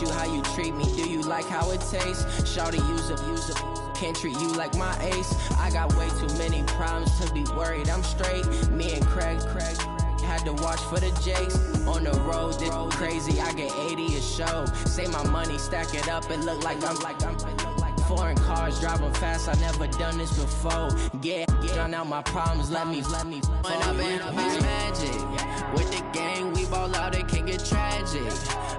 you how you treat me. Do you like how it tastes? Shawty, use a can't treat you like my ace. I got way too many problems to be worried. I'm straight. Me and Craig had to watch for the Jakes. On the road, this crazy. I get 80 a show. Say my money, stack it up. It look like I'm foreign cars driving fast. I never done this before. Get drown out my problems. Let me. When I been up is magic. With the gang, we ball out. It can get tragic.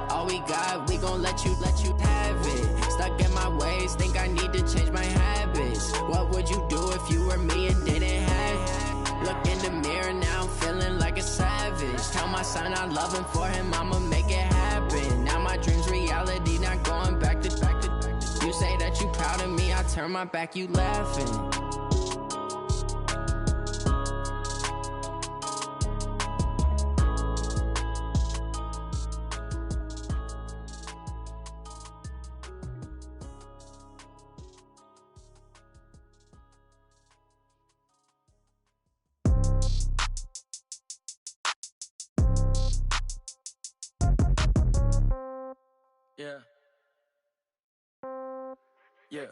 All we got, we gon' let you have it. Stuck in my ways, think I need to change my habits. What would you do if you were me and didn't have it? Look in the mirror now, I'm feeling like a savage. Tell my son I love him, for him I'ma make it happen. Now my dream's reality, not going back to. You say that you proud of me, I turn my back, you laughing. Yeah. Yeah.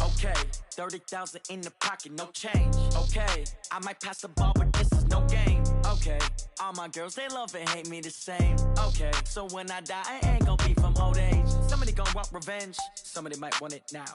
Okay. 30,000 in the pocket, no change. Okay. I might pass the ball, but this is no game. Okay. All my girls, they love and hate me the same. Okay. So when I die, I ain't gon' be from old age. Somebody gon' want revenge. Somebody might want it now.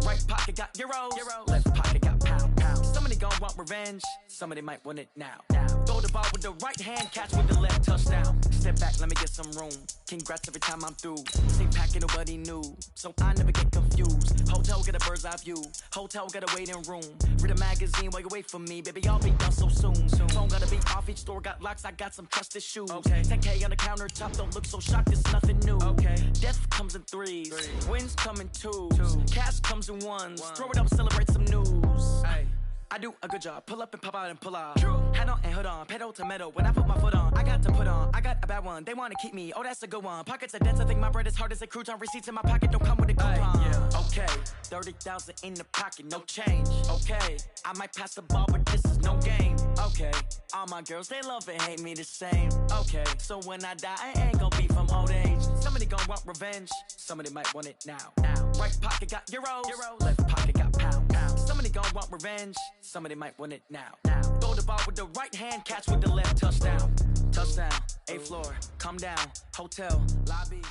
Right pocket got euros. Left pocket got pounds. Somebody gon' want revenge. Somebody might want it now. Throw the ball with the right hand, catch with the left, touchdown. Step back, let me get some room. Congrats every time I'm through. Same packet, nobody knew. So I never get confused. Hotel get a bird's eye view. Hotel get a waiting room. Read a magazine while you wait for me. Baby, I'll be done so soon. Phone gotta be off, each store got locks. I got some trusted shoes. Okay. 10K on the countertop, don't look so shocked, it's nothing new. Okay. Death comes in threes. Wins come in twos. Cash comes in ones. Throw it up, celebrate some news. Hey. I do a good job, pull up and pop out and pull out. Hat on and hood on, pedal to metal. When I put my foot on, I got to put on. I got a bad one, they wanna keep me, oh that's a good one. Pockets are dense, I think my bread is hard as a crouton. Receipts in my pocket don't come with a coupon. Okay, 30,000 in the pocket, no change. Okay, I might pass the ball, but this is no game. Okay, all my girls, they love and hate me the same. Okay, so when I die, I ain't gon' be from old age. Somebody gon' want revenge, somebody might want it now. Right pocket got euros. Left pocket got pounds. Somebody gon' want revenge, somebody might want it now. Throw the ball with the right hand, catch with the left, touchdown. Touchdown, 8th floor, come down, hotel, lobby.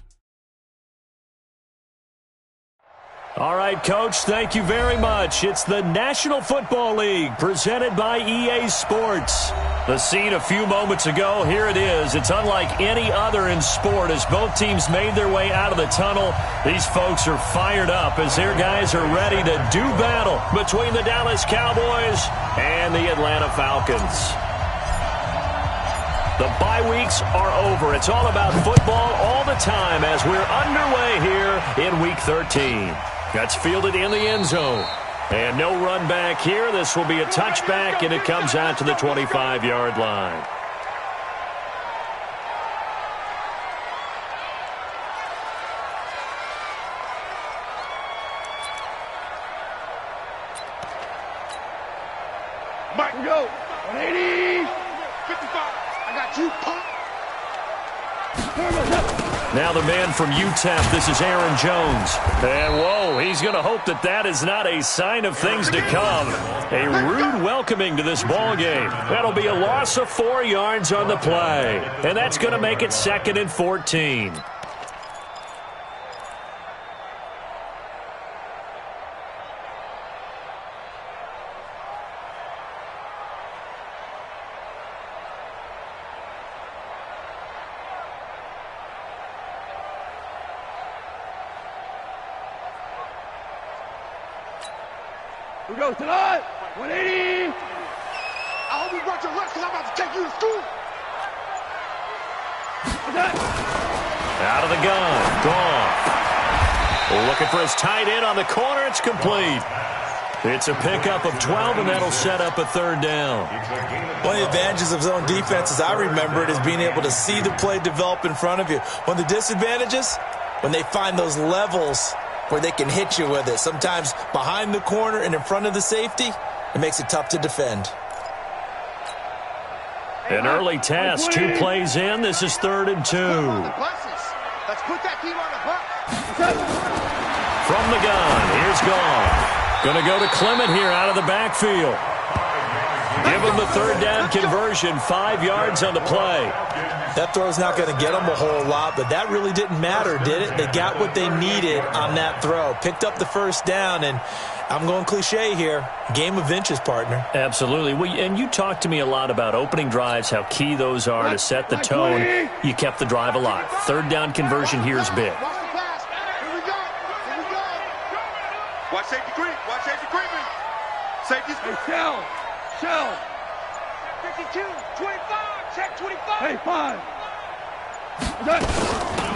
All right, Coach, thank you very much. It's the National Football League presented by EA Sports. The scene a few moments ago, here it is. It's unlike any other in sport as both teams made their way out of the tunnel. These folks are fired up as their guys are ready to do battle between the Dallas Cowboys and the Atlanta Falcons. The bye weeks are over. It's all about football all the time as we're underway here in Week 13. That's fielded in the end zone. And no run back here. This will be a touchback, and it comes out to the 25-yard line. Martin, go. 180. 55. I got you, punk. Now the man from UTEP, this is Aaron Jones. And whoa, he's going to hope that that is not a sign of things to come. A rude welcoming to this ball game. That'll be a loss of 4 yards on the play. And that's going to make it 2nd and 14. Here we go, tonight. 180. I hope you brought your lunch because I'm about to take you to school. Out of the gun. Gone. Looking for his tight end on the corner. It's complete. It's a pickup of 12, and that'll set up a 3rd down. One of the advantages of zone defense, as I remember it, is being able to see the play develop in front of you. One of the disadvantages, when they find those levels where they can hit you with it. Sometimes behind the corner and in front of the safety, it makes it tough to defend. An early test, 2 plays in. This is 3rd and 2. Let's put that team on the hook. From the gun, here's Goff. Going to go to Clement here out of the backfield. Give him the third down conversion, 5 yards on the play. That throw's not going to get them a whole lot, but that really didn't matter, did it? They got what they needed on that throw. Picked up the first down, and I'm going cliche here. Game of inches, partner. Absolutely. Well, and you talked to me a lot about opening drives, how key those are to set the tone. You kept the drive alive. Third down conversion here is big. Watch safety creep. Watch safety creeping. Safety's creeping. Shell. 52, 25, check 25. Hey, 5.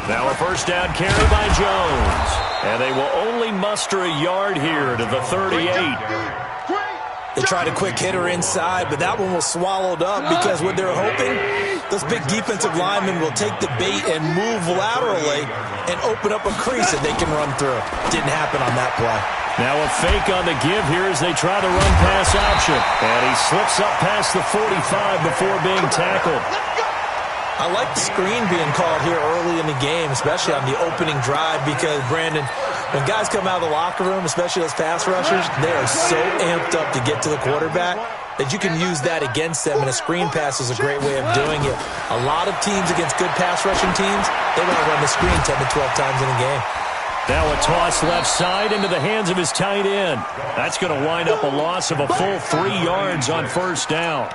Now a first down carry by Jones. And they will only muster a yard here to the 38. They tried a quick hitter inside, but that one was swallowed up because what they're hoping, those big defensive linemen will take the bait and move laterally and open up a crease that they can run through. Didn't happen on that play. Now a fake on the give here as they try the run-pass option. And he slips up past the 45 before being tackled. I like the screen being called here early in the game, especially on the opening drive, because, Brandon, when guys come out of the locker room, especially those pass rushers, they are so amped up to get to the quarterback that you can use that against them, and a screen pass is a great way of doing it. A lot of teams against good pass rushing teams, they want to run the screen 10 to 12 times in a game. Now a toss left side into the hands of his tight end. That's going to wind up a loss of a full 3 yards on first down.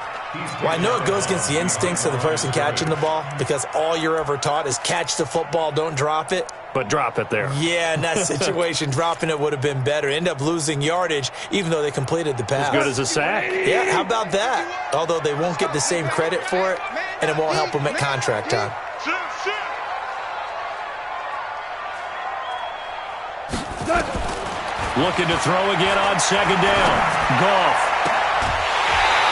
Well, I know it goes against the instincts of the person catching the ball because all you're ever taught is catch the football, don't drop it. But drop it there. Yeah, in that situation, dropping it would have been better. End up losing yardage, even though they completed the pass. As good as a sack. Yeah, how about that? Although they won't get the same credit for it, and it won't help them at contract time. Looking to throw again on second down. Goff.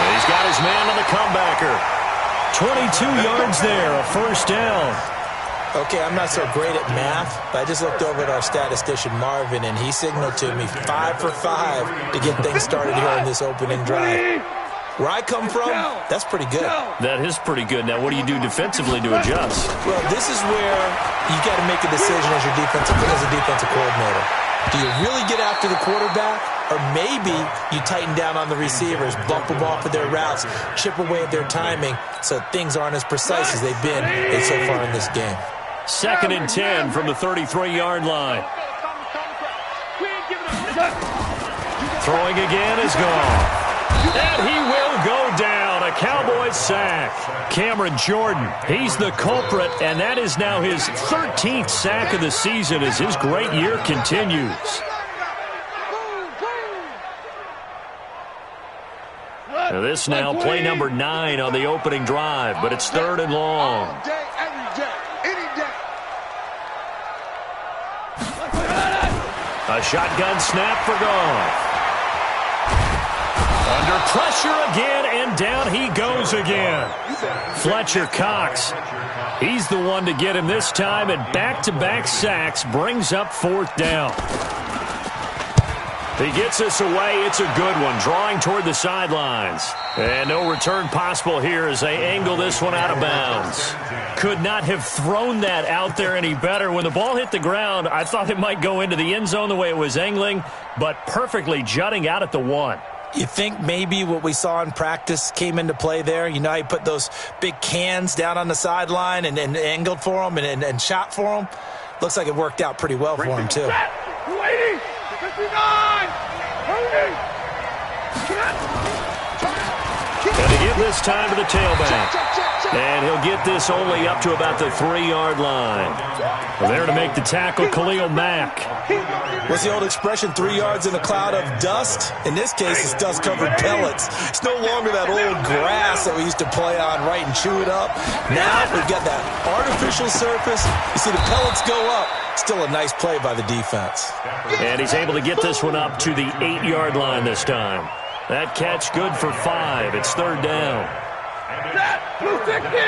He's got his man on the comebacker. 22 yards there, a first down. Okay, I'm not so great at math, but I just looked over at our statistician, Marvin, and he signaled to me 5 for 5 to get things started here in this opening drive. Where I come from, that's pretty good. That is pretty good. Now, what do you do defensively to adjust? Well, this is where you got to make a decision as a defensive coordinator. Do you really get after the quarterback, or maybe you tighten down on the receivers, bump them off of their routes, chip away at their timing so things aren't as precise as they've been so far in this game? 2nd and 10 from the 33-yard line. Throwing again is gone. And he will go down. A Cowboys sack. Cameron Jordan, he's the culprit, and that is now his 13th sack of the season as his great year continues. Now this now play number 9 on the opening drive, but it's 3rd and long. A shotgun snap for Goff. Under pressure again, and down he goes again. Fletcher Cox, he's the one to get him this time, and back-to-back sacks brings up 4th down. He gets this away. It's a good one, drawing toward the sidelines. And no return possible here as they angle this one out of bounds. Could not have thrown that out there any better. When the ball hit the ground, I thought it might go into the end zone the way it was angling, but perfectly jutting out at the 1. You think maybe what we saw in practice came into play there? You know how you put those big cans down on the sideline and angled for them and shot for them? Looks like it worked out pretty well for him, too. 280, 59, 30. And to give this time to the tailback. And he'll get this only up to about the 3-yard line. There to make the tackle, Khalil Mack. What's the old expression, 3 yards in a cloud of dust? In this case, it's dust-covered pellets. It's no longer that old grass that we used to play on, right, and chew it up. Now we've got that artificial surface. You see the pellets go up. Still a nice play by the defense. And he's able to get this one up to the 8-yard line this time. That catch good for 5. It's 3rd down. 260.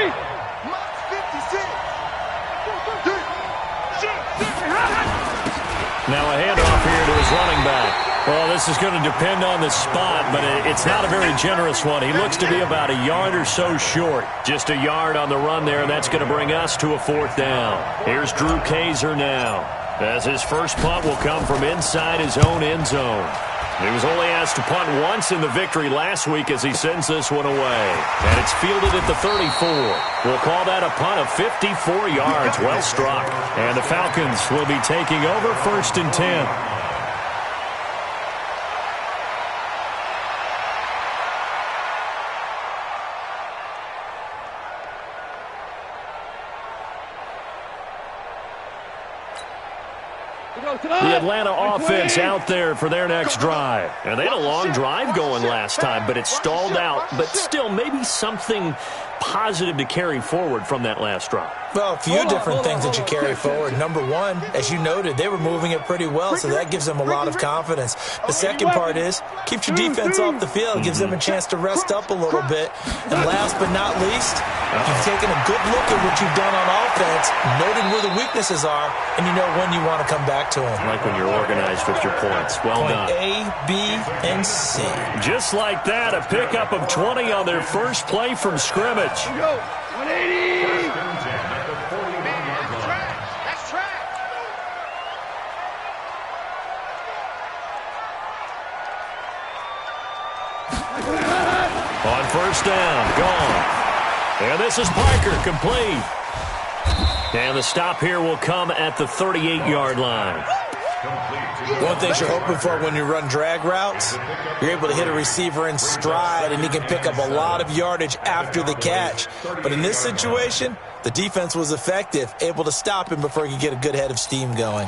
Now a handoff here to his running back. Well, this is going to depend on the spot, but it's not a very generous one. He looks to be about a yard or so short. Just a yard on the run there, and that's going to bring us to a 4th down. Here's Drew Kaiser now, as his first punt will come from inside his own end zone. He was only asked to punt once in the victory last week as he sends this one away. And it's fielded at the 34. We'll call that a punt of 54 yards. Well struck. And the Falcons will be taking over 1st and 10. The Atlanta offense out there for their next drive. And they had a long drive going last time, but it stalled out. But still, maybe something positive to carry forward from that last drive. Well, a few different things that you carry forward. Number one, as you noted, they were moving it pretty well, so that gives them a lot of confidence. The second part is, keeps your defense off the field, gives them a chance to rest up a little bit. And last but not least, you've taken a good look at what you've done on offense, noted where the weaknesses are, and you know when you want to come back to them. Like when you're organized with your points. Well done. A, B, and C. Just like that, a pickup of 20 on their first play from scrimmage. Here we go. 180. That's track. On 1st down, gone. And this is Parker, complete. And the stop here will come at the 38-yard line. One thing you're hoping for when you run drag routes, you're able to hit a receiver in stride, and he can pick up a lot of yardage after the catch. But in this situation, the defense was effective, able to stop him before he could get a good head of steam going.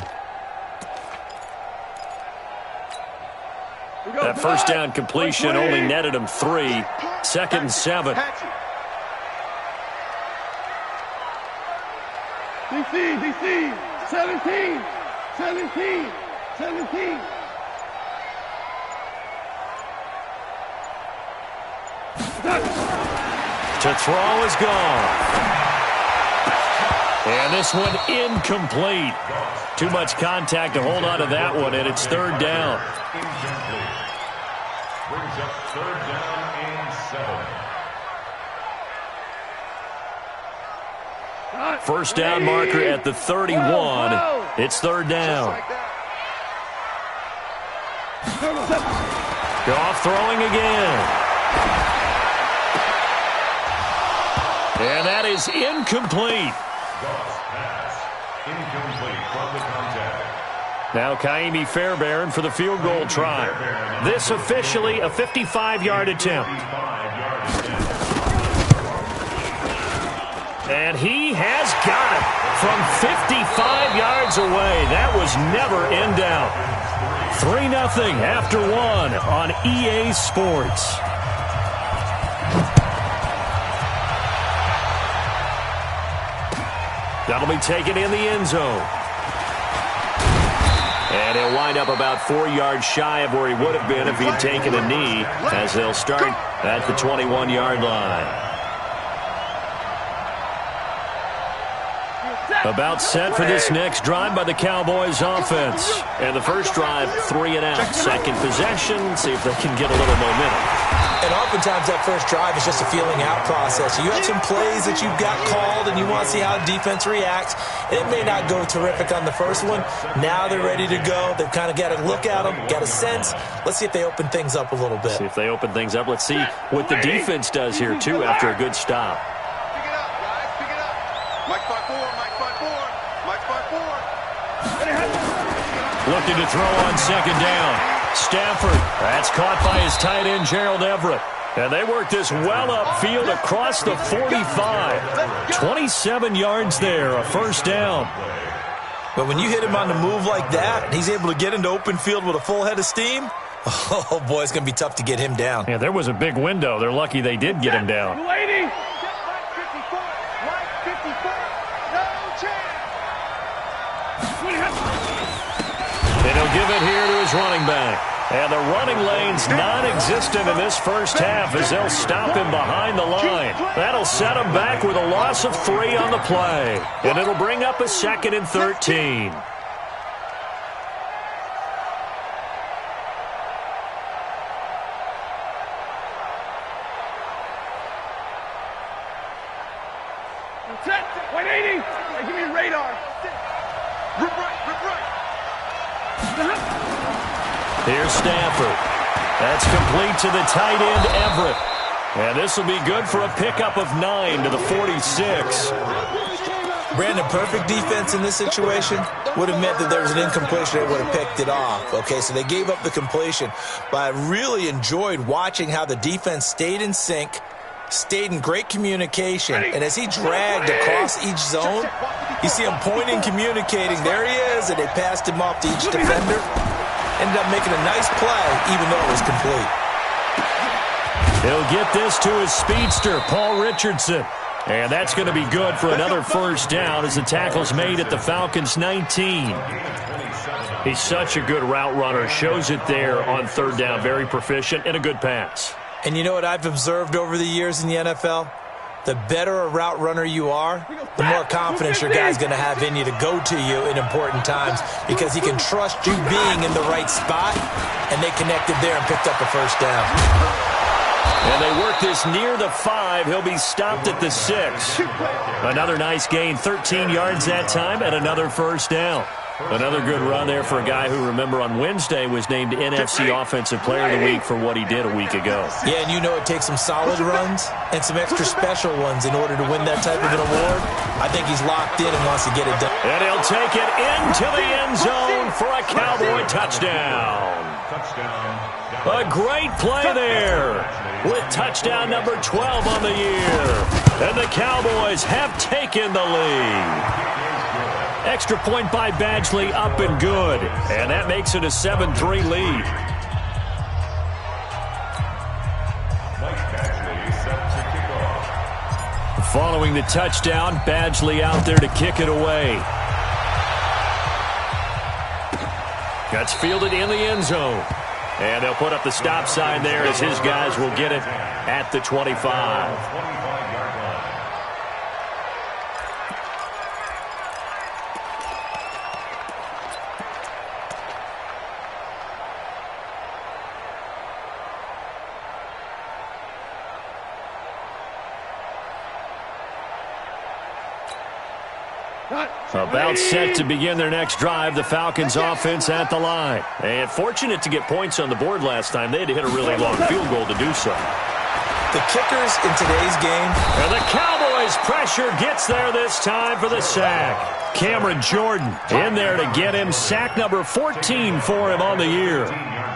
That 1st down completion only netted him 3. 2nd and 7. DC, 17. To throw is gone. And this one incomplete. Too much contact to hold on to that one, and it's 3rd down. Brings up 3rd down and 7. First down marker at the 31. It's 3rd down. Goff throwing again. And that is incomplete. Goff's pass. Incomplete from the contact. Now Kaimi Fairbairn for the field goal try. This officially a 55-yard attempt. And he has got it from 55 yards away. That was never in doubt. 3-0 after 1 on EA Sports. That'll be taken in the end zone. And he'll wind up about 4 yards shy of where he would have been if he had taken a knee, as they'll start at the 21-yard line. About set for this next drive by the Cowboys offense. And the first drive, 3 and out. Second possession, see if they can get a little momentum. And oftentimes that first drive is just a feeling out process. You have some plays that you've got called and you want to see how defense reacts. It may not go terrific on the first one. Now they're ready to go. They've kind of got to look at them, got a sense. Let's see if they open things up a little bit. See if they open things up. Let's see what the defense does here, too, after a good stop. Pick it up, guys. Pick it up. Mike 5-4. Looking to throw on 2nd down. Stafford, that's caught by his tight end, Gerald Everett. And they work this well upfield across the 45. 27 yards there, a 1st down. But when you hit him on the move like that, and he's able to get into open field with a full head of steam, oh, boy, it's going to be tough to get him down. Yeah, there was a big window. They're lucky they did get him down. Lady. And he'll give it here to his running back. And the running lane's non-existent in this first half as they'll stop him behind the line. That'll set him back with a loss of 3 on the play. And it'll bring up a 2nd and 13. Here's Stafford. That's complete to the tight end, Everett. And this will be good for a pickup of 9 to the 46. Brandon, perfect defense in this situation would have meant that there was an incompletion. They would have picked it off. Okay, so they gave up the completion. But I really enjoyed watching how the defense stayed in sync, stayed in great communication. And as he dragged across each zone, you see him pointing, communicating. There he is, and they passed him off to each defender. Ended up making a nice play, even though it was complete. He'll get this to his speedster, Paul Richardson. And that's going to be good for another first down as the tackle's made at the Falcons' 19. He's such a good route runner. Shows it there on third down. Very proficient and a good pass. And you know what I've observed over the years in the NFL? The better a route runner you are, the more confidence your guy's going to have in you to go to you in important times because he can trust you being in the right spot, and they connected there and picked up a first down. And they work this near the 5. He'll be stopped at the 6. Another nice gain, 13 yards that time, and another first down. Another good run there for a guy who, remember, on Wednesday was named NFC Offensive Player of the Week for what he did a week ago. Yeah, and you know it takes some solid runs and some extra special ones in order to win that type of an award. I think he's locked in and wants to get it done. And he'll take it into the end zone for a Cowboy touchdown. A great play there with touchdown number 12 on the year. And the Cowboys have taken the lead. Extra point by Badgley, up and good. And that makes it a 7-3 lead. Following the touchdown, Badgley out there to kick it away. That's fielded in the end zone. And they'll put up the stop sign there as his guys will get it at the 25. About set to begin their next drive, the Falcons offense at the line. And fortunate to get points on the board last time. They had to hit a really long field goal to do so. The kickers in today's game. And the Cowboys pressure gets there this time for the sack. Cameron Jordan in there to get him. Sack number 14 for him on the year.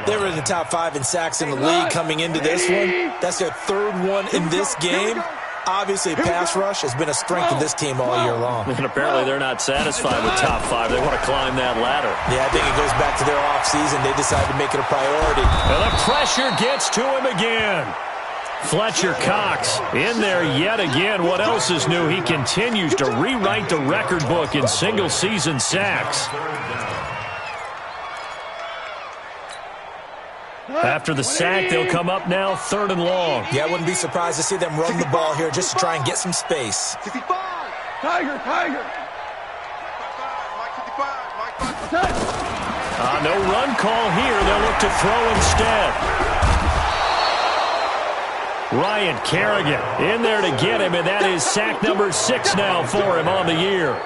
They were in the top 5 in sacks in the league coming into this one. That's their third one in this game. Obviously, pass rush has been a strength of this team all year long. And apparently they're not satisfied with top 5. They want to climb that ladder. Yeah, I think it goes back to their offseason. They decided to make it a priority. And the pressure gets to him again. Fletcher Cox in there yet again. What else is new? He continues to rewrite the record book in single-season sacks. After the sack, they'll come up now 3rd and long. Yeah, I wouldn't be surprised to see them run the ball here just to try and get some space. 65. Tiger. No run call here. They'll look to throw instead. Ryan Kerrigan in there to get him, and that is sack number 6 now for him on the year.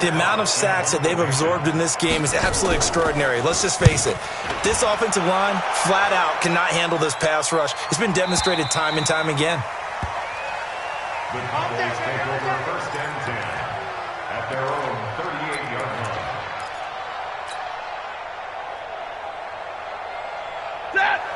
The amount of sacks that they've absorbed in this game is absolutely extraordinary. Let's just face it. This offensive line, flat out, cannot handle this pass rush. It's been demonstrated time and time again. The Cowboys take over 1st and 10 at their own 38-yard line.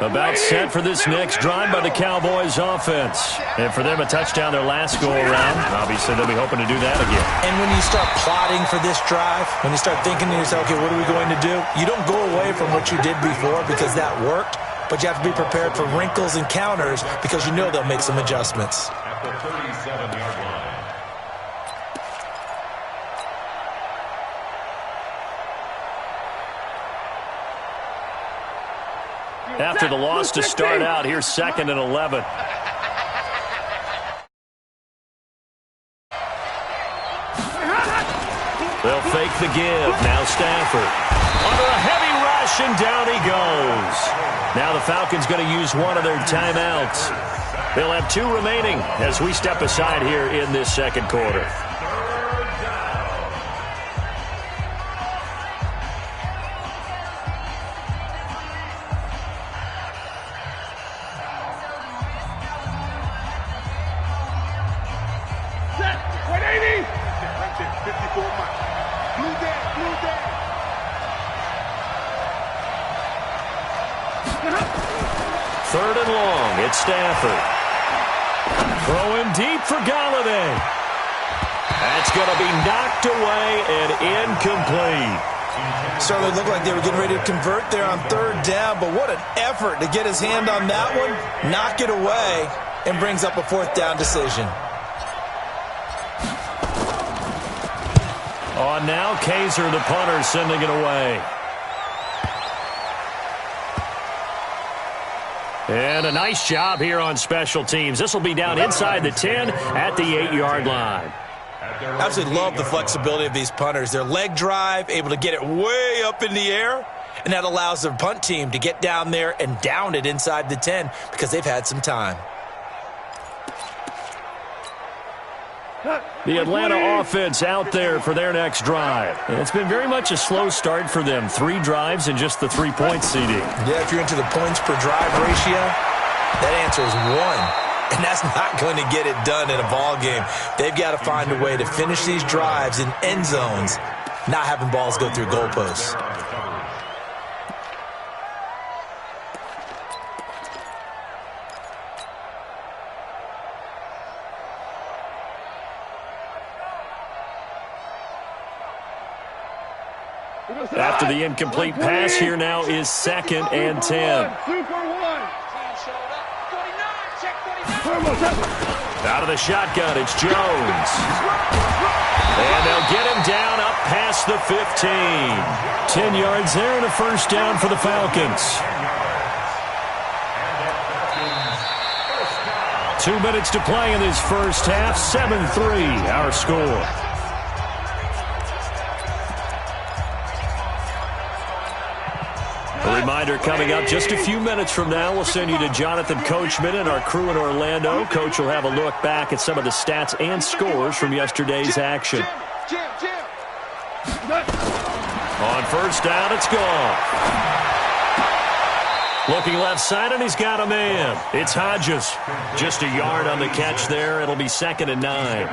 About set for this next drive by the Cowboys offense. And for them, a touchdown their last go-around. Obviously, they'll be hoping to do that again. And when you start plotting for this drive, when you start thinking to yourself, okay, what are we going to do? You don't go away from what you did before because that worked, but you have to be prepared for wrinkles and counters because you know they'll make some adjustments. At the 37-yard line. After the loss to start out, here's 2nd and 11. They'll fake the give. Now Stafford. Under a heavy rush, and down he goes. Now the Falcons going to use one of their timeouts. They'll have 2 remaining as we step aside here in this 2nd quarter. 3rd and long. It's Stafford. Throwing deep for Galladay. That's going to be knocked away and incomplete. Certainly looked like they were getting ready to convert there on 3rd down, but what an effort to get his hand on that one, knock it away, and brings up a 4th down decision. On now, Kaiser, the punter, sending it away. And a nice job here on special teams. This will be down inside the 10 at the 8-yard line. I absolutely love the flexibility of these punters. Their leg drive, able to get it way up in the air, and that allows their punt team to get down there and down it inside the 10 because they've had some time. The Atlanta offense out there for their next drive. And it's been very much a slow start for them. 3 drives and just the 3-point seeding. Yeah, if you're into the points per drive ratio, that answer is 1. And that's not going to get it done in a ball game. They've got to find a way to finish these drives in end zones, not having balls go through goalposts. After the incomplete pass, here now is 2nd and 10. Out of the shotgun, it's Jones. And they'll get him down up past the 15. 10 yards there and a 1st down for the Falcons. 2 minutes to play in this first half. 7-3, our score. A reminder coming up just a few minutes from now. We'll send you to Jonathan Coachman and our crew in Orlando. Coach will have a look back at some of the stats and scores from yesterday's action. On 1st down, it's gone. Looking left side, and he's got a man. It's Hodges. Just a yard on the catch there. It'll be 2nd and 9.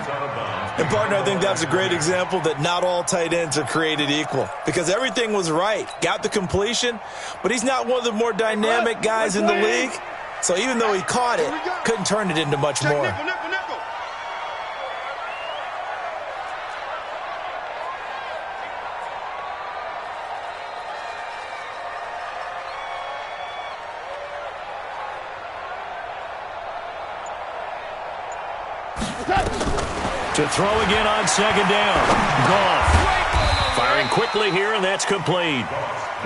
And, partner, I think that's a great example that not all tight ends are created equal because everything was right. Got the completion, but he's not one of the more dynamic guys in the league. So even though he caught it, couldn't turn it into much more. To throw again on 2nd down. Goff firing quickly here, and that's complete.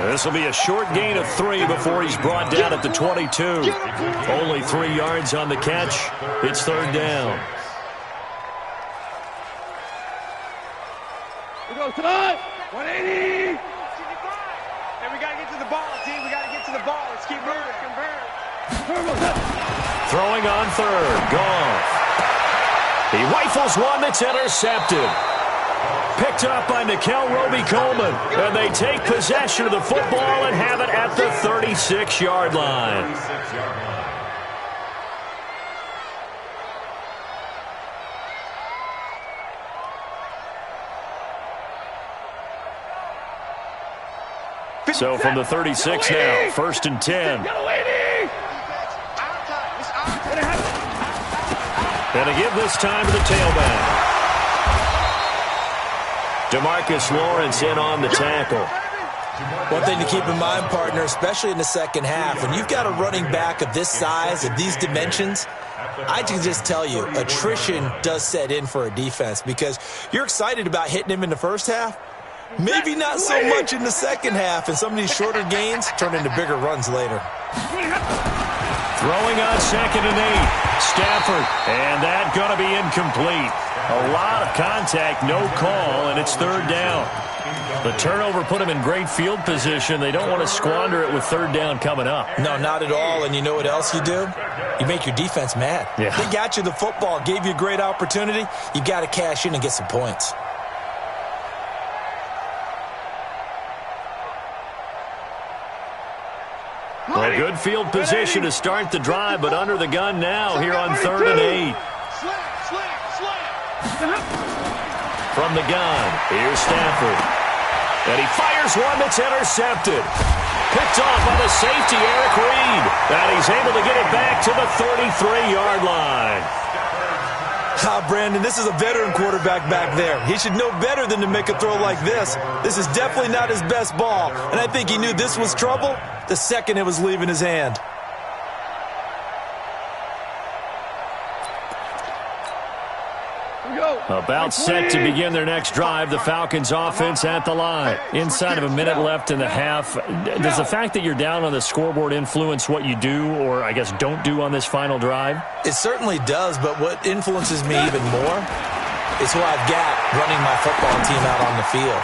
This will be a short gain of 3 before he's brought down at the 22. Only 3 yards on the catch. It's 3rd down. We go tonight. 180. And we got to get to the ball, team. We got to get to the ball. Let's keep moving. Convert. Throwing on 3rd. Goff. He rifles one that's intercepted. Picked up by Nickel Roby-Coleman. And they take possession of the football and have it at the 36-yard line. So from the 36 now, 1st and 10. And to give this time to the tailback. DeMarcus Lawrence in on the tackle. One thing to keep in mind, partner, especially in the second half, when you've got a running back of this size, of these dimensions, I can just tell you, attrition does set in for a defense because you're excited about hitting him in the first half. Maybe not so much in the second half, and some of these shorter gains turn into bigger runs later. Throwing on 2nd and 8. Stafford, and that going to be incomplete. A lot of contact, no call, and it's 3rd down. The turnover put him in great field position. They don't want to squander it with 3rd down coming up. No, not at all, and you know what else you do? You make your defense mad. Yeah. They got you the football, gave you a great opportunity. You got to cash in and get some points. Well, good field position to start the drive, but under the gun now here on 3rd and 8. From the gun, here's Stafford. And he fires one that's intercepted. Picked off by the safety, Eric Reed. And he's able to get it back to the 33-yard line. Brandon, this is a veteran quarterback back there. He should know better than to make a throw like this. This is definitely not his best ball, and I think he knew this was trouble the second it was leaving his hand. About set to begin their next drive, the Falcons offense at the line. Inside of a minute left in the half. Does the fact that you're down on the scoreboard influence what you do, or I guess don't do on this final drive? It certainly does, but what influences me even more is who I've got running my football team out on the field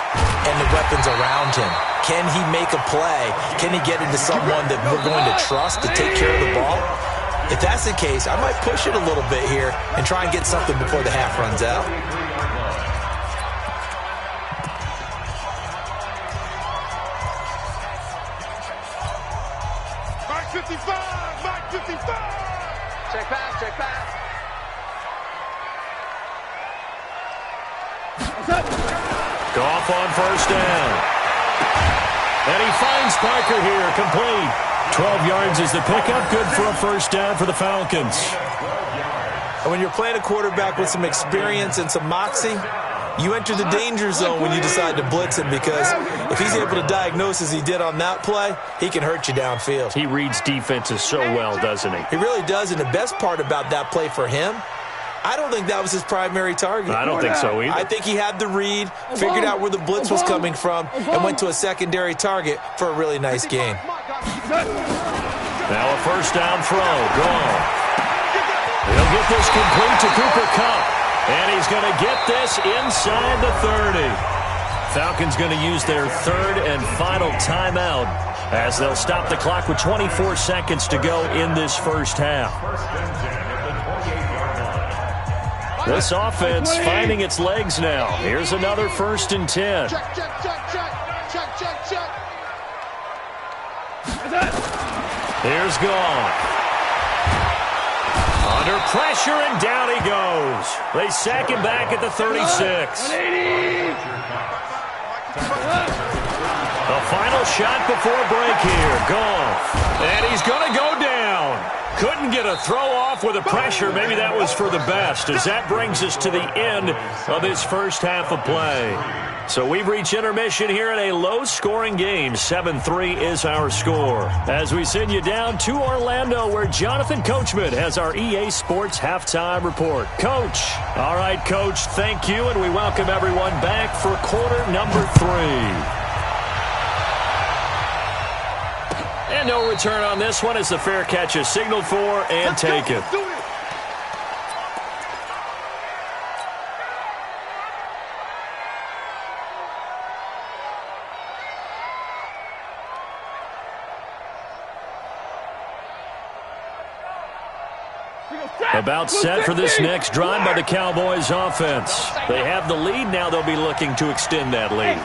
and the weapons around him. Can he make a play? Can he get into someone that we're going to trust to take care of the ball? If that's the case, I might push it a little bit here and try and get something before the half runs out. Mike 55! Mike 55! Check back, check back. Goff on first down. And he finds Parker here, complete. 12 yards is the pickup, good for a first down for the Falcons. And when you're playing a quarterback with some experience and some moxie, you enter the danger zone when you decide to blitz him, because if he's able to diagnose as he did on that play, he can hurt you downfield. He reads defenses so well, doesn't he? He really does, and the best part about that play for him, I don't think that was his primary target. I don't think so either. I think he had the read, figured out where the blitz was coming from, and went to a secondary target for a really nice gain. Now a first down throw. Gone. He'll get this complete to Cooper Kupp. And he's going to get this inside the 30. Falcons going to use their third and final timeout as they'll stop the clock with 24 seconds to go in this first half. This offense finding its legs now. Here's another 1st and 10. Check, check, check, check. Check, check, check. Here's Goff. Under pressure, and down he goes. They sack him back at the 36. The final shot before break here. Goff. And he's going to go down. Couldn't get a throw off with the pressure. Maybe that was for the best, as that brings us to the end of this first half of play. So we've reached intermission here in a low-scoring game. 7-3 is our score. As we send you down to Orlando, where Jonathan Coachman has our EA Sports halftime report. Coach. All right, Coach, thank you, and we welcome everyone back for quarter number 3. And no return on this one as the fair catch is signaled for and taken. About set for this next drive by the Cowboys offense. They have the lead. Now they'll be looking to extend that lead.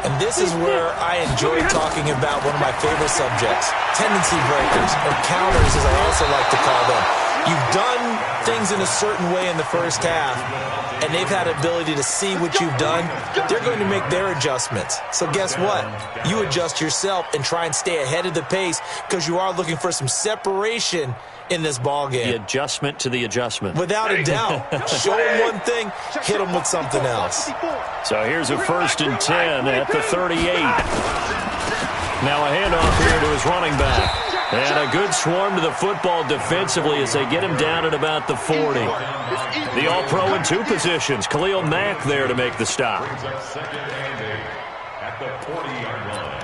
And this is where I enjoy talking about one of my favorite subjects, tendency breakers, or counters as I also like to call them. You've done things in a certain way in the first half, and they've had ability to see what you've done. They're going to make their adjustments. So guess what? You adjust yourself and try and stay ahead of the pace, because you are looking for some separation in this ball game. The adjustment to the adjustment. Without a doubt. Show him one thing, hit him with something else. So here's a 1st and 10 at the 38. Now a handoff here to his running back. And a good swarm to the football defensively as they get him down at about the 40. The All-Pro in 2 positions. Khalil Mack there to make the stop. At the 40-yard line.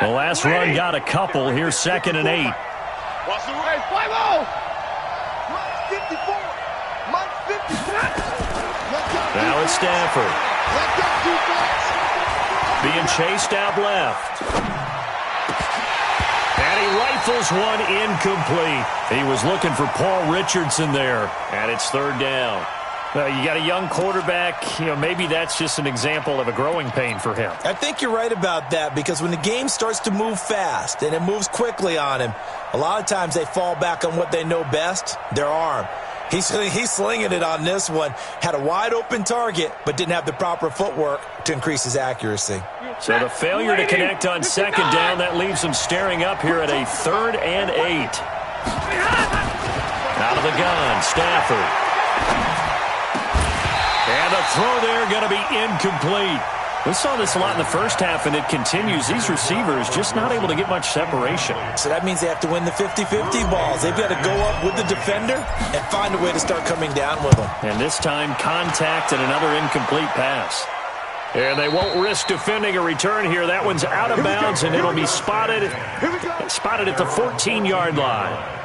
The last run got a couple. Here's 2nd and 8. Hey, 5-0. Mike 54. Mike 54. Now it's Stafford. Let go too fast. Being chased out left. And he rifles one incomplete. He was looking for Paul Richardson there, and it's third down. You got a young quarterback, maybe that's just an example of a growing pain for him. I think you're right about that, because when the game starts to move fast and it moves quickly on him, a lot of times they fall back on what they know best, their arm. He's slinging it on this one. Had a wide-open target, but didn't have the proper footwork to increase his accuracy. So the failure to connect on second down, that leaves him staring up here at a 3rd and 8. Out of the gun, Stafford. And the throw there going to be incomplete. We saw this a lot in the first half, and it continues. These receivers just not able to get much separation. So that means they have to win the 50-50 balls. They've got to go up with the defender and find a way to start coming down with them. And this time, contact and another incomplete pass. And they won't risk defending a return here. That one's out of bounds, and it'll be spotted at the 14-yard line.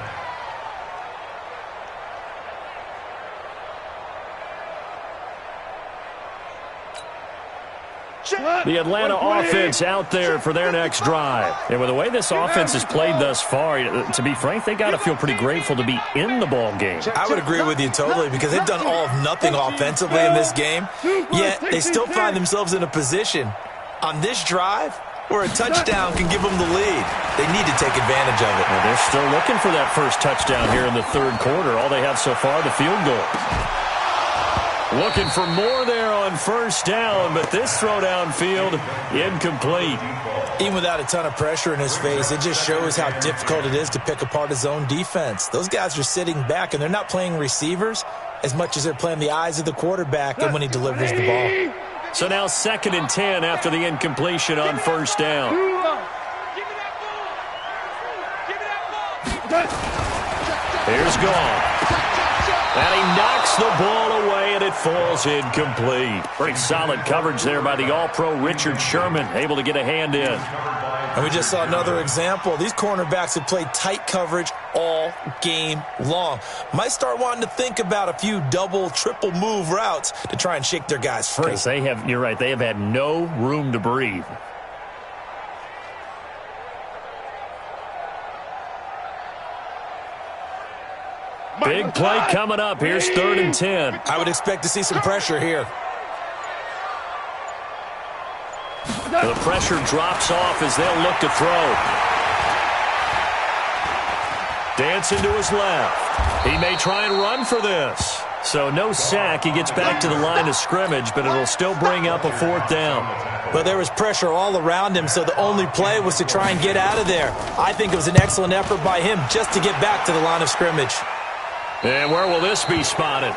The Atlanta offense out there for their next drive. And with the way this offense has played thus far, to be frank, they got to feel pretty grateful to be in the ball game. I would agree with you totally, because they've done all of nothing offensively in this game, yet they still find themselves in a position on this drive where a touchdown can give them the lead. They need to take advantage of it. Well, they're still looking for that first touchdown here in the third quarter. All they have so far, the field goal. Looking for more there on first down, but this throw downfield, incomplete. Even without a ton of pressure in his face, it just shows how difficult it is to pick apart his own defense. Those guys are sitting back, and they're not playing receivers as much as they're playing the eyes of the quarterback and when he delivers the ball. So now 2nd and 10 after the incompletion on first down. Here's Gone. And he knocks the ball away, and it falls incomplete. Pretty solid coverage there by the All-Pro Richard Sherman, able to get a hand in. And we just saw another example. These cornerbacks have played tight coverage all game long. Might start wanting to think about a few double, triple move routes to try and shake their guys free. You're right, they have had no room to breathe. Big play coming up. Here's 3rd and 10. I would expect to see some pressure here. The pressure drops off as they'll look to throw. Dancing to his left. He may try and run for this. So no sack. He gets back to the line of scrimmage, but it'll still bring up a 4th down. But there was pressure all around him, so the only play was to try and get out of there. I think it was an excellent effort by him just to get back to the line of scrimmage. And where will this be spotted?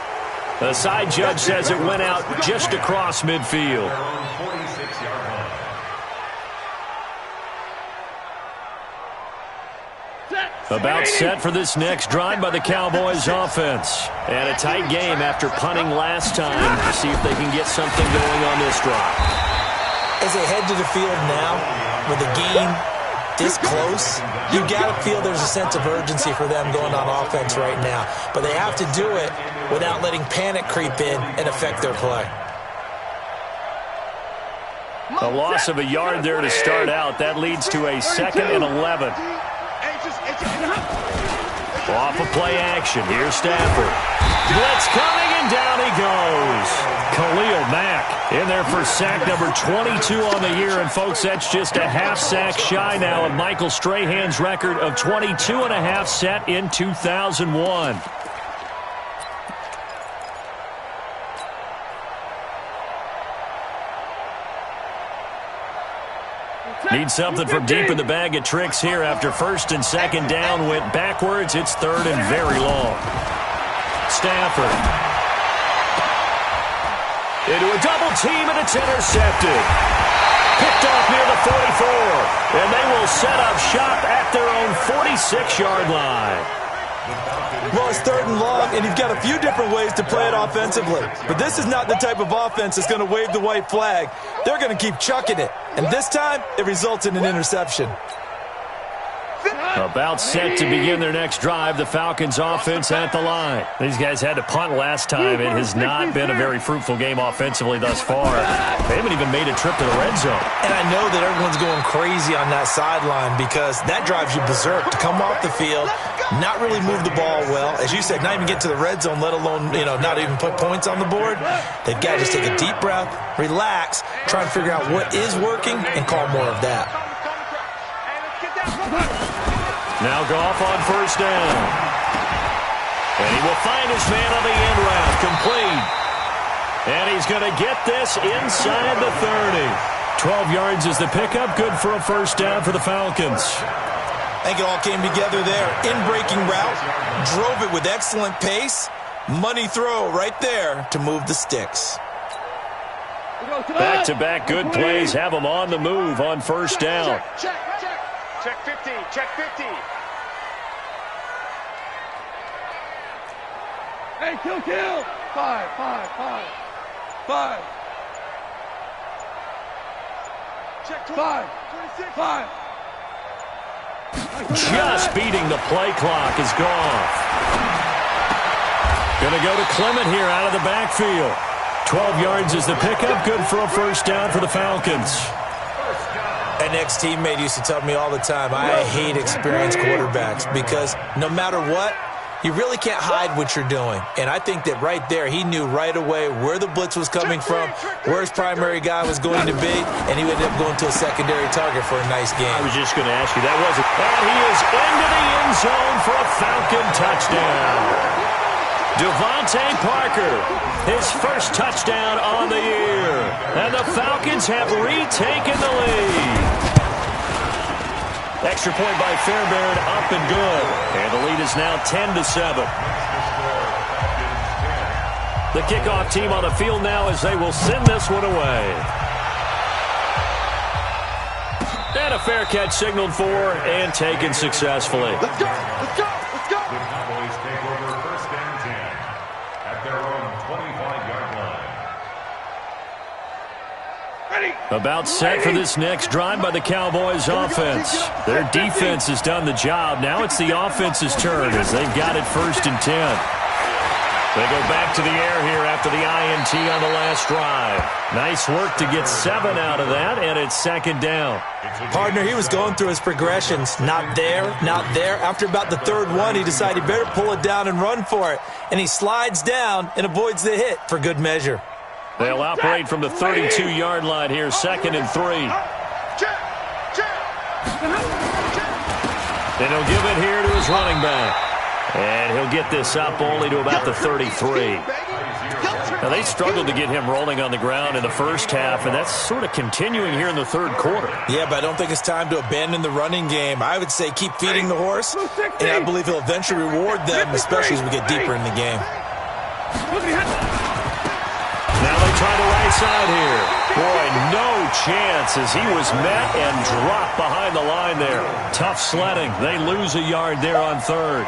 The side judge says it went out just across midfield. About set for this next drive by the Cowboys offense. And a tight game after punting last time to see if they can get something going on this drive. As they head to the field now, with the game this close, you got to feel there's a sense of urgency for them going on offense right now. But they have to do it without letting panic creep in and affect their play. A loss of a yard there to start out. That leads to a 2nd and 11. Off of play action. Here's Stafford. Blitz coming, and down he goes. Khalil Mack in there for sack number 22 on the year. And, folks, that's just a half sack shy now of Michael Strahan's record of 22.5 set in 2001. Need something from deep in the bag of tricks here after 1st and 2nd down went backwards. It's 3rd and very long. Stafford. Into a double team, and it's intercepted. Picked off near the 44. And they will set up shop at their own 46-yard line. Well, it's 3rd and long, and you've got a few different ways to play it offensively. But this is not the type of offense that's going to wave the white flag. They're going to keep chucking it. And this time, it results in an interception. About set to begin their next drive, the Falcons offense at the line. These guys had to punt last time. It has not been a very fruitful game offensively thus far. They haven't even made a trip to the red zone. And I know that everyone's going crazy on that sideline because that drives you berserk to come off the field, not really move the ball well. As you said, not even get to the red zone, let alone, not even put points on the board. They've got to just take a deep breath, relax, try and figure out what is working, and call more of that. Now Goff on first down. And he will find his man on the end route, complete. And he's going to get this inside the 30. 12 yards is the pickup, good for a first down for the Falcons. I think it all came together there. In-breaking route, drove it with excellent pace. Money throw right there to move the sticks. Back-to-back good plays have them on the move on first down. Check 50, check 50. Hey, kill. 5. Check 5. 5. Just beating the play clock is gone. Going to go to Clement here out of the backfield. 12 yards is the pickup, good for a first down for the Falcons. An ex-teammate used to tell me all the time, I hate experienced quarterbacks because no matter what, you really can't hide what you're doing. And I think that right there, he knew right away where the blitz was coming from, where his primary guy was going to be, and he ended up going to a secondary target for a nice game. I was just going to ask you, that wasn't. And he is into the end zone for a Falcon touchdown. Devontae Parker, his first touchdown on the year. And the Falcons have retaken the lead. Extra point by Fairbairn, up and good. And the lead is now 10-7. The kickoff team on the field now as they will send this one away. And a fair catch signaled for and taken successfully. Let's go. The Cowboys take over first and 10 at their own 25-yard line. About set for this next drive by the Cowboys offense. Their defense has done the job. Now it's the offense's turn as they've got it first and 10. They go back to the air here after the INT on the last drive. Nice work to get 7 out of that, and it's second down. Partner, he was going through his progressions. Not there, not there. After about the third one, he decided he better pull it down and run for it. And he slides down and avoids the hit for good measure. They'll operate from the 32-yard line here, second and 3. And he'll give it here to his running back. And he'll get this up only to about the 33. Now, they struggled to get him rolling on the ground in the first half, and that's sort of continuing here in the third quarter. Yeah, but I don't think it's time to abandon the running game. I would say keep feeding the horse, and I believe he'll eventually reward them, especially as we get deeper in the game. Now they try the right side here. Boy, no chance as he was met and dropped behind the line there. Tough sledding. They lose a yard there on third.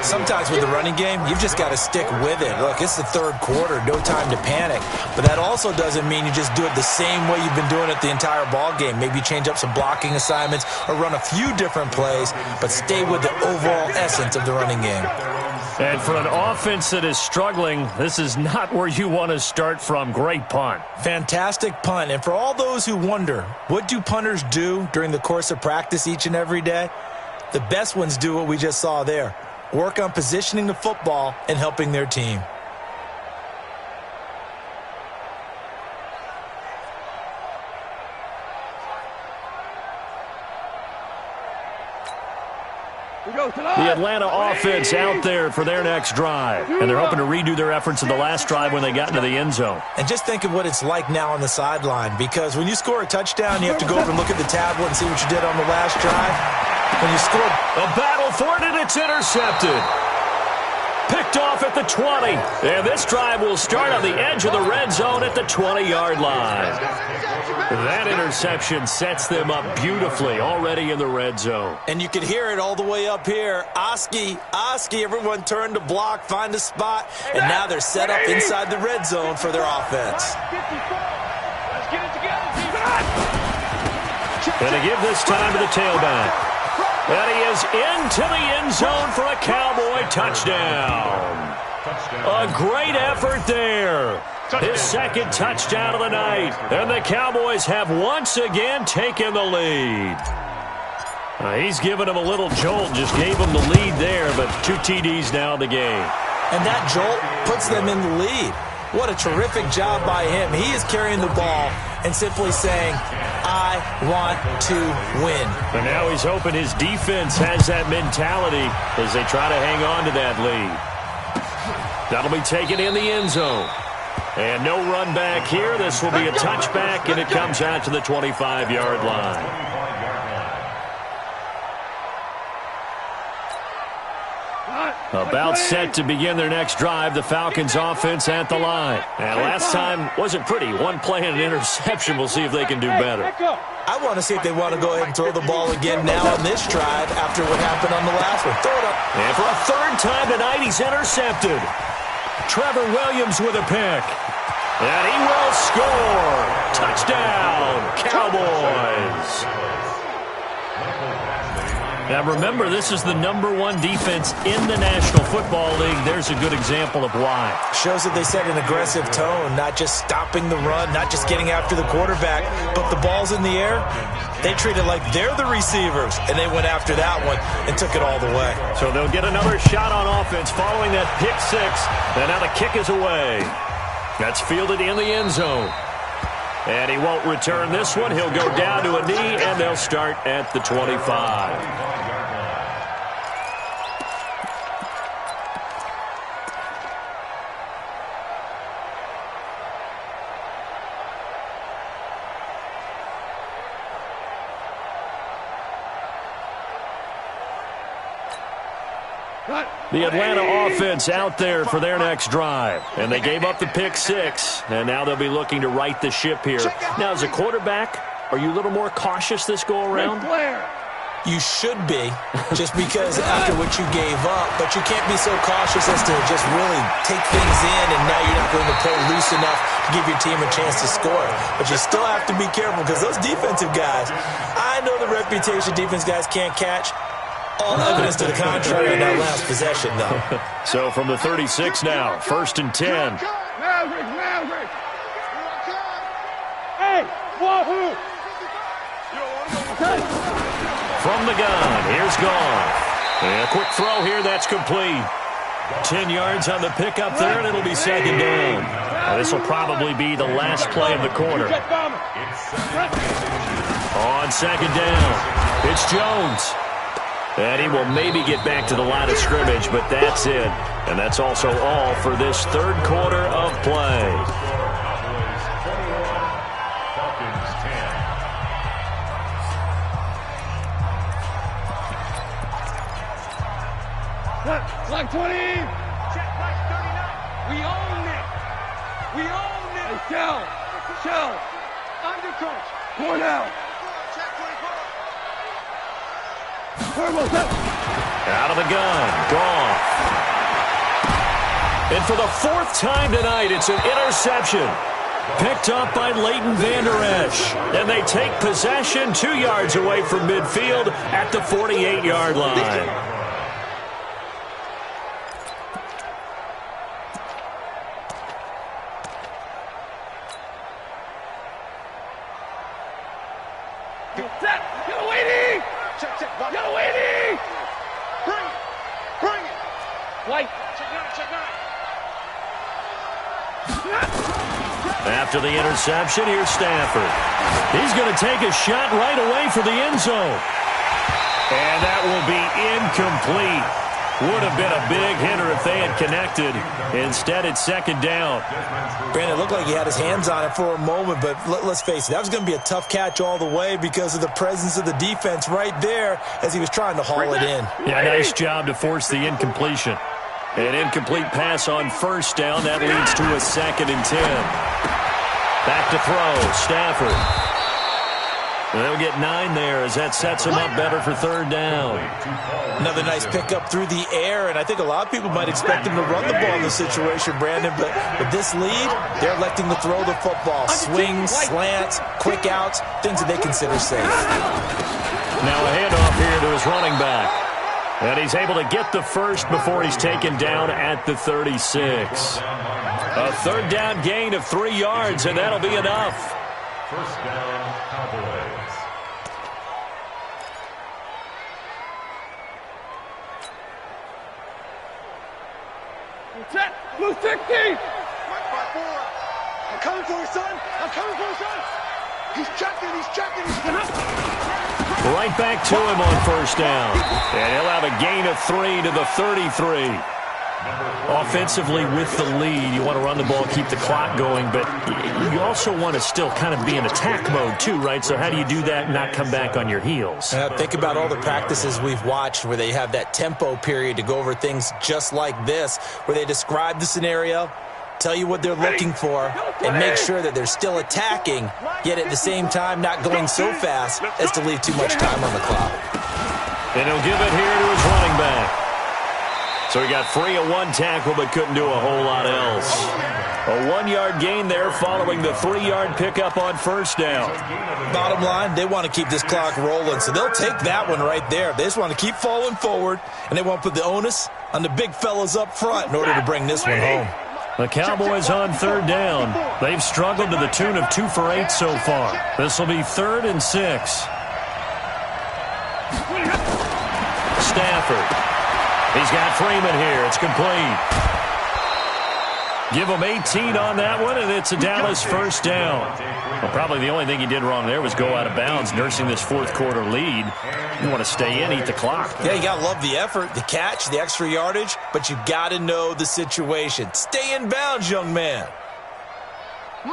Sometimes with the running game, you've just got to stick with it. Look, it's the third quarter, no time to panic. But that also doesn't mean you just do it the same way you've been doing it the entire ball game. Maybe change up some blocking assignments or run a few different plays, but stay with the overall essence of the running game. And for an offense that is struggling, this is not where you want to start from. Great punt. Fantastic punt. And for all those who wonder, what do punters do during the course of practice each and every day? The best ones do what we just saw there. Work on positioning the football and helping their team. The Atlanta offense out there for their next drive. And they're hoping to redo their efforts in the last drive when they got into the end zone. And just think of what it's like now on the sideline, because when you score a touchdown, you have to go over and look at the tablet and see what you did on the last drive. When you scored a battle for it, and it's intercepted. Picked off at the 20. And this drive will start on the edge of the red zone at the 20-yard line. That interception sets them up beautifully already in the red zone. And you can hear it all the way up here. Oski, everyone turned to block, find a spot, and now they're set up inside the red zone for their offense. Let's get it together, And to give this time to the tailback. And he is into the end zone for a Cowboy touchdown. A great effort there. His second touchdown of the night. And the Cowboys have once again taken the lead. He's given him a little jolt, just gave him the lead there, but 2 TDs now in the game. And that jolt puts them in the lead. What a terrific job by him. He is carrying the ball and simply saying, I want to win. And now he's hoping his defense has that mentality as they try to hang on to that lead. That'll be taken in the end zone. And no run back here. This will be a touchback, and it comes out to the 25-yard line. About set to begin their next drive, the Falcons offense at the line. And last time wasn't pretty. One play and an interception. We'll see if they can do better. I want to see if they want to go ahead and throw the ball again now on this drive after what happened on the last one. Throw it up. And for a third time tonight, he's intercepted. Trevor Williams with a pick. And he will score. Touchdown, Cowboys. Now remember, this is the #1 defense in the National Football League. There's a good example of why. Shows that they set an aggressive tone, not just stopping the run, not just getting after the quarterback, but the ball's in the air. They treat it like they're the receivers, and they went after that one and took it all the way. So they'll get another shot on offense following that pick six, and now the kick is away. That's fielded in the end zone. And he won't return this one. He'll go down to a knee, and they'll start at the 25. The Atlanta offense out there for their next drive. And they gave up the pick six, and now they'll be looking to right the ship here. Now, as a quarterback, are you a little more cautious this go-around? You should be, just because after what you gave up, but you can't be so cautious as to just really take things in, and now you're not going to pull loose enough to give your team a chance to score. But you still have to be careful, because those defensive guys, I know the reputation defense guys can't catch. All evidence to the contrary in that last possession, though. So from the 36 now, 1st and 10. Maverick. Hey, wahoo! From the gun, here's Goff. And a quick throw here, that's complete. 10 yards on the pickup there, and it'll be 2nd down. Now, this will probably be the last play of the quarter. On 2nd down, it's Jones. And he will maybe get back to the line of scrimmage, but that's it. And that's also all for this 3rd quarter of play. Like 20. Check right 39. We own it. Hey, Shell. Under coach. Cornell. Out of the gun, Goff. And for the 4th time tonight, it's an interception. Picked up by Leighton Vander Esch. And they take possession 2 yards away from midfield at the 48-yard line. After the interception, here's Stafford. He's going to take a shot right away for the end zone. And that will be incomplete. Would have been a big hitter if they had connected. Instead, it's 2nd down. Brandon, it looked like he had his hands on it for a moment, but let's face it, that was going to be a tough catch all the way because of the presence of the defense right there as he was trying to haul it in. Yeah, nice job to force the incompletion. An incomplete pass on 1st down. That leads to a 2nd and 10. Back to throw, Stafford. They'll get 9 there as that sets them up better for third down. Another nice pickup through the air, and I think a lot of people might expect him to run the ball in this situation, Brandon, but with this lead, they're electing to throw the football. Swings, slants, quick outs, things that they consider safe. Now a handoff here to his running back. And he's able to get the first before he's taken down at the 36. A third down gain of 3 yards, and that'll be enough. First down, Cowboys. Blue 60! I'm coming for you, son! I'm coming for you, son! He's checking, he's checking, he's Right back to him on first down. And he'll have a gain of 3 to the 33. Offensively with the lead, you want to run the ball, keep the clock going, but you also want to still kind of be in attack mode too, right? So how do you do that and not come back on your heels? Think about all the practices we've watched where they have that tempo period to go over things just like this, where they describe the scenario, tell you what they're looking for, and make sure that they're still attacking, yet at the same time not going so fast as to leave too much time on the clock. And he'll give it here to his running back. So he got free of 1 tackle but couldn't do a whole lot else. A 1-yard gain there following the 3-yard pickup on first down. Bottom line, they want to keep this clock rolling, so they'll take that one right there. They just want to keep falling forward, and they want to put the onus on the big fellas up front in order to bring this one home. The Cowboys on third down. They've struggled to the tune of 2 for 8 so far. This will be 3rd and 6. Stafford. He's got Freeman here. It's complete. Give him 18 on that one, and it's a Dallas first down. Well, probably the only thing he did wrong there was go out of bounds, nursing this fourth-quarter lead. You want to stay in, eat the clock. Yeah, you got to love the effort, the catch, the extra yardage, but you got to know the situation. Stay in bounds, young man.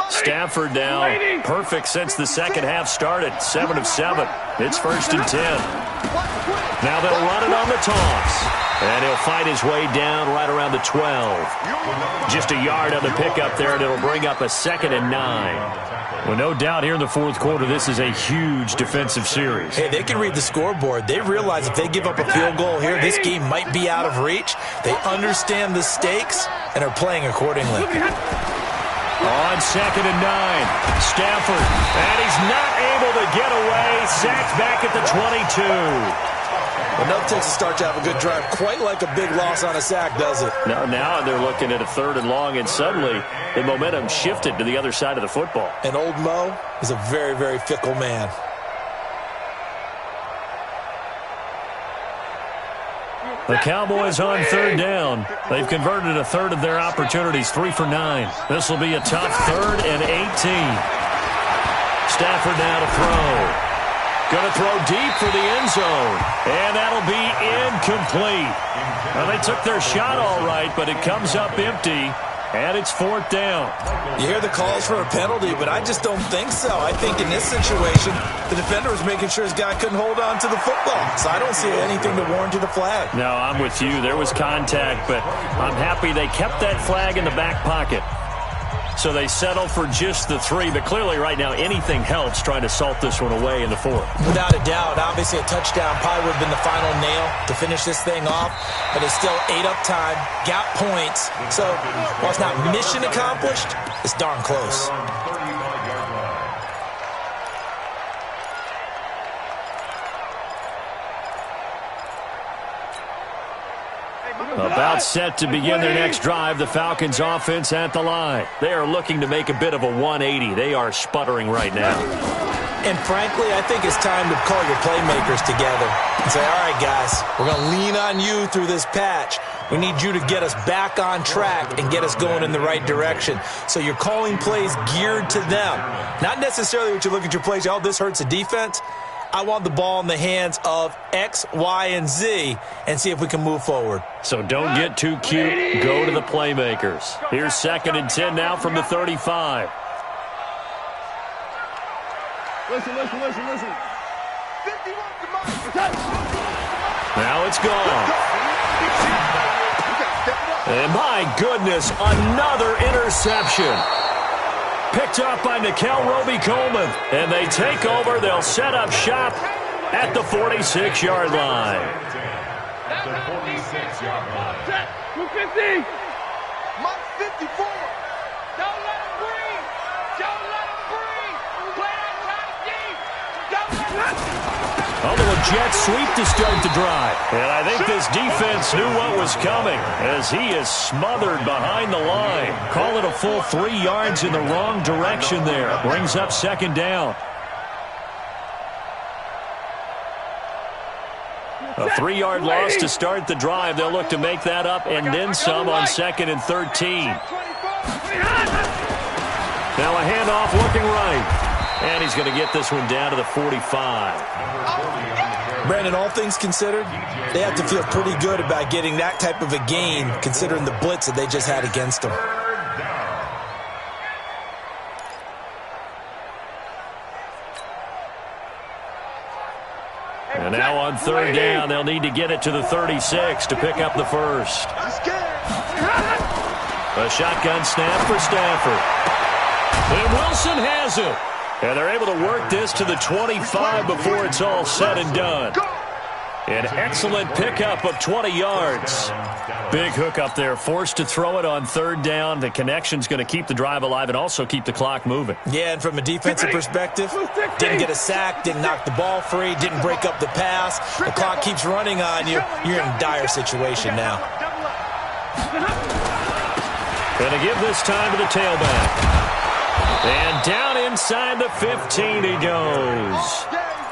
Stafford now, perfect since the second half started. 7 of 7. It's 1st and 10. Now they'll run it on the toss. And he'll fight his way down right around the 12. Just a yard on the pickup there, and it'll bring up a 2nd and 9. Well, no doubt here in the fourth quarter, this is a huge defensive series. Hey, they can read the scoreboard. They realize if they give up a field goal here, this game might be out of reach. They understand the stakes and are playing accordingly. On 2nd and 9, Stafford, and he's not able to get away. Sacked back at the 22. Enough takes a start to have a good drive. Quite like a big loss on a sack, does it? No, now they're looking at a 3rd and long, and suddenly the momentum shifted to the other side of the football. And old Mo is a very, very fickle man. The Cowboys on third down. They've converted a third of their opportunities, 3 for 9. This will be a tough 3rd and 18. Stafford now to throw. Going to throw deep for the end zone. And that'll be incomplete. Well, they took their shot all right, but it comes up empty. And it's 4th down. You hear the calls for a penalty, but I just don't think so. I think in this situation, the defender was making sure his guy couldn't hold on to the football. So I don't see anything to warrant the flag. No, I'm with you. There was contact, but I'm happy they kept that flag in the back pocket. So they settle for just the 3, but clearly right now anything helps trying to salt this one away in the 4th. Without a doubt, obviously a touchdown probably would have been the final nail to finish this thing off, but it's still 8 up time, got points, so while it's not mission accomplished, it's darn close. About set to begin their next drive, the Falcons offense at the line. They are looking to make a bit of a 180. They are sputtering right now. And frankly, I think it's time to call your playmakers together and say, all right, guys, we're going to lean on you through this patch. We need you to get us back on track and get us going in the right direction. So you're calling plays geared to them. Not necessarily what you look at your plays, oh, this hurts the defense. I want the ball in the hands of X, Y, and Z and see if we can move forward. So don't get too cute. Go to the playmakers. Here's 2nd and 10 now from the 35. Listen. Now it's gone. And my goodness, another interception. Picked off by Nickel Roby-Coleman. And they take over. They'll set up shop at the 46-yard line. At the 46-yard line. 250. Mark 54. Don't let him breathe. Don't let him breathe. Play that tight deep. Don't let him. A little jet sweep to start the drive. And I think this defense knew what was coming as he is smothered behind the line. Call it a full 3 yards in the wrong direction there. Brings up second down. A 3-yard loss to start the drive. They'll look to make that up and then some on 2nd and 13. Now a handoff looking right. And he's going to get this one down to the 45. Brandon, all things considered, they have to feel pretty good about getting that type of a gain considering the blitz that they just had against them. And now on 3rd down, they'll need to get it to the 36 to pick up the first. A shotgun snap for Stafford. And Wilson has it. And they're able to work this to the 25 before it's all said and done. An excellent pickup of 20 yards. Big hook up there, forced to throw it on 3rd down. The connection's going to keep the drive alive and also keep the clock moving. Yeah, and from a defensive perspective, didn't get a sack, didn't knock the ball free, didn't break up the pass. The clock keeps running on you. You're in a dire situation now. Going to give this time to the tailback. And down inside the 15 he goes.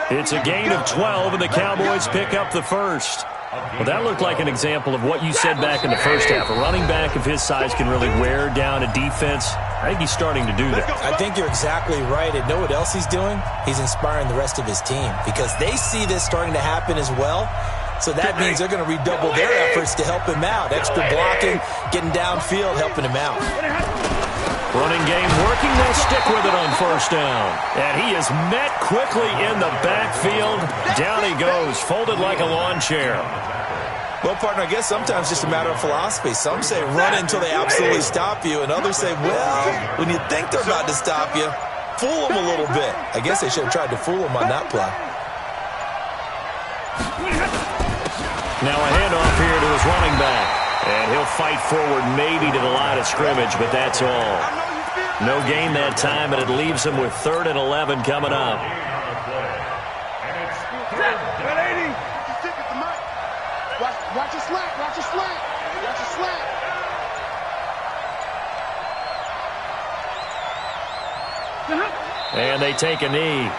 It's a gain of 12, and the Cowboys pick up the first. Well, that looked like an example of what you said back in the first half. A running back of his size can really wear down a defense. I think he's starting to do that. I think you're exactly right. And know what else he's doing? He's inspiring the rest of his team because they see this starting to happen as well. So that means they're going to redouble their efforts to help him out. Extra blocking, getting downfield, helping him out. Running game working. They'll stick with it on 1st down. And he is met quickly in the backfield. Down he goes, folded like a lawn chair. Well, partner, I guess sometimes just a matter of philosophy. Some say run until they absolutely stop you, and others say, well, when you think they're about to stop you, fool them a little bit. I guess they should have tried to fool them on that play. Now a handoff here to his running back. And he'll fight forward maybe to the line of scrimmage, but that's all. No gain that time, and it leaves him with 3rd and 11 coming up. Watch your slack, watch your slack, watch your slack. And they take a knee.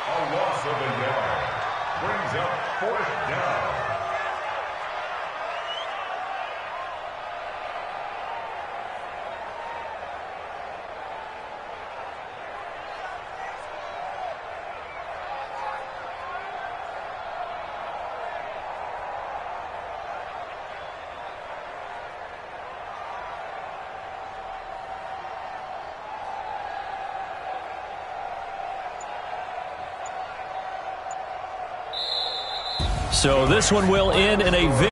A loss of a yard. Brings up 4th down. So this one will end in a victory.